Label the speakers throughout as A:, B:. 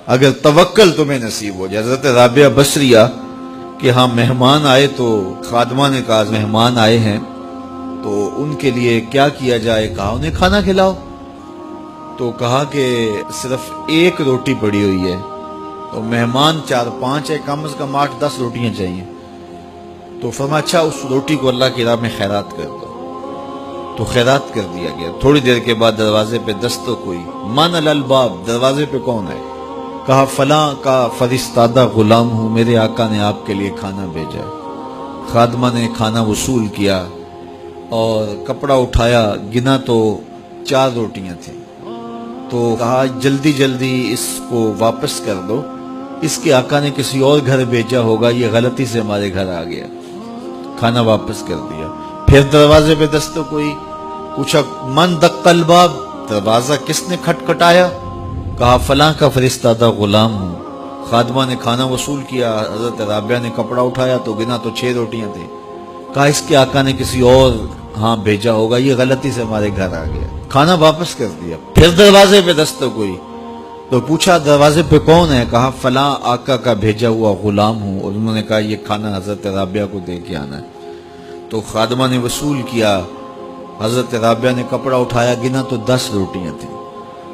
A: اگر توکل تمہیں نصیب ہو جائے. حضرت رابعہ بصریہ کہ ہاں مہمان آئے تو خادمہ نے کہا مہمان آئے ہیں تو ان کے لیے کیا کیا جائے. کہا انہیں کھانا کھلاؤ. تو کہا کہ صرف ایک روٹی پڑی ہوئی ہے تو مہمان 4-5 ہے، کم از کم 8-10 روٹیاں چاہیے. تو فرمایا اچھا اس روٹی کو اللہ کی راہ میں خیرات کر دو. تو خیرات کر دیا گیا. تھوڑی دیر کے بعد دروازے پہ دستک ہوئی. من الباب، دروازے پہ کون ہے؟ کہا فلاں کا فرستادہ غلام ہوں، میرے آقا نے آپ کے لیے کھانا بھیجا ہے. خادمہ نے کھانا وصول کیا اور کپڑا اٹھایا، گنا تو 4 روٹیاں تھیں. تو کہا جلدی جلدی اس کو واپس کر دو، اس کے آقا نے کسی اور گھر بھیجا ہوگا، یہ غلطی سے ہمارے گھر آ گیا. کھانا واپس کر دیا. پھر دروازے پہ دستک ہوئی. پوچھا من دق الباب، دروازہ کس نے کھٹکھٹایا؟ کہا فلاں کا فرستادہ غلام ہوں. خادمہ نے کھانا وصول کیا. حضرت رابعہ نے کپڑا اٹھایا تو گنا تو 6 روٹیاں تھیں. کہا اس کے آقا نے کسی اور بھیجا ہوگا، یہ غلطی سے ہمارے گھر آ گیا. کھانا واپس کر دیا. پھر دروازے پہ دستک ہوئی تو پوچھا دروازے پہ کون ہے؟ کہا فلاں آقا کا بھیجا ہوا غلام ہوں. اور انہوں نے کہا یہ کھانا حضرت رابعہ کو دے کے آنا ہے. تو خادمہ نے وصول کیا. حضرت رابعہ نے کپڑا اٹھایا، گنا تو 10 روٹیاں تھیں.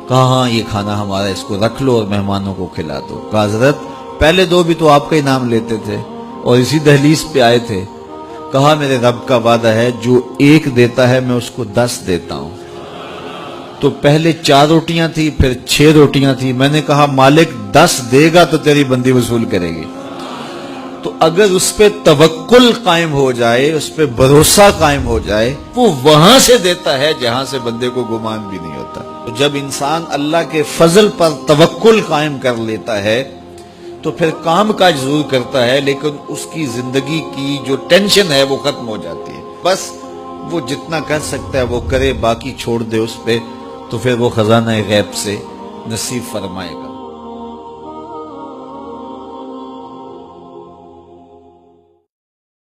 A: کہا ہاں یہ کھانا ہمارا، اس کو رکھ لو اور مہمانوں کو کھلا دو. کہا حضرت پہلے 2 بھی تو آپ کا ہی نام لیتے تھے اور اسی دہلیز پہ آئے تھے. کہا میرے رب کا وعدہ ہے جو 1 دیتا ہے میں اس کو 10 دیتا ہوں. تو پہلے 4 روٹیاں تھی، پھر 6 روٹیاں تھی. میں نے کہا مالک 10 دے گا تو تیری بندی وصول کرے گی. تو اگر اس پہ توکل قائم ہو جائے، اس پہ بھروسہ قائم ہو جائے، وہ وہاں سے دیتا ہے جہاں سے بندے کو گمان بھی نہیں ہوتا. تو جب انسان اللہ کے فضل پر توکل قائم کر لیتا ہے تو پھر کام کاج ضرور کرتا ہے، لیکن اس کی زندگی کی جو ٹینشن ہے وہ ختم ہو جاتی ہے. بس وہ جتنا کر سکتا ہے وہ کرے، باقی چھوڑ دے اس پہ، تو پھر وہ خزانہ غیب سے نصیب فرمائے گا.